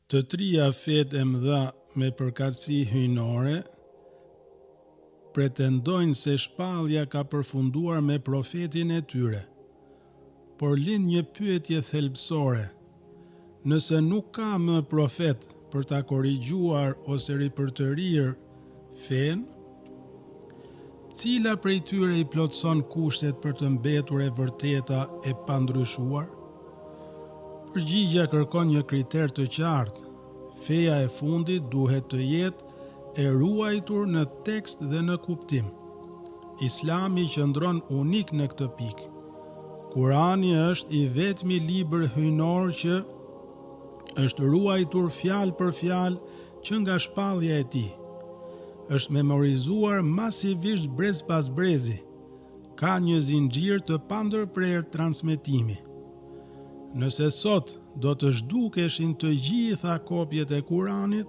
Të trija fetë e mëdha me përkatësi hyjnore pretendojnë se shpallja ka përfunduar me profetin e tyre. Por lind një pyetje thelbësore: nëse nuk ka më profet për ta korrigjuar ose ripërtërir fen, cila prej tyre i plotson kushtet për të mbetur e vërteta e pandryshuar? Përgjigjja kërkon një kriter të qartë. Feja e fundit duhet të jetë e ruajtur në tekst dhe në kuptim. Islami qëndron unik në këtë pikë. Kurani është i vetmi libër hyjnor që është ruajtur fjalë për fjalë që nga shpallja e tij. Është memorizuar masivisht brez pas brezi. Ka një zinxhir të pandërprer transmetimi. Nëse sot do të zhdukeshin të gjitha kopjet e Kuranit,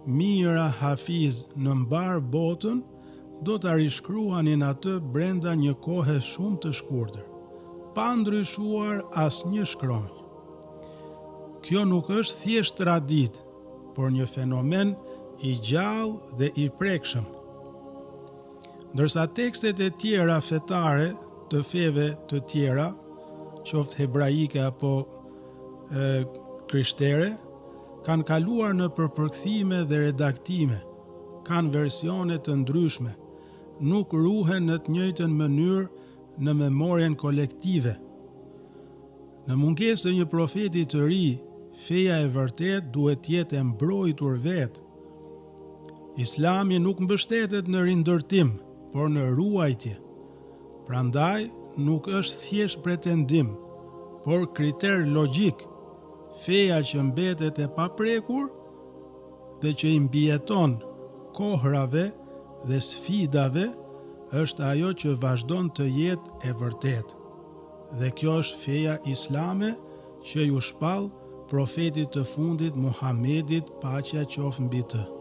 mijëra hafiz në mbar botën do ta rishkruanin atë brenda një kohe shumë të shkurtër, pa ndryshuar asnjë shkronjë. Kjo nuk është thjesht traditë, por një fenomen i gjallë dhe i prekshëm. Ndërsa tekstet e tjera fetare të feve të tjera, qoftë hebraike apo krishtere, kanë kaluar në përpërkthime dhe redaktime, kanë versione të ndryshme, nuk ruhen në të njëjtën mënyrë në memorien kolektive. Në mungesë të një profeti të ri, feja e vërtet duhet të jetë e mbrojtur vetë. Islami nuk mbështetet në rindërtim, por në ruajtje. Prandaj nuk është thjesht pretendim, por kriter logjik. Feja që mbetet e paprekur dhe që i mbijeton kohrave dhe sfidave është ajo që vazhdon të jetë e vërtet. Dhe kjo është feja islame që ju shpall profetit të fundit Muhamedit, paqja qoftë mbi të.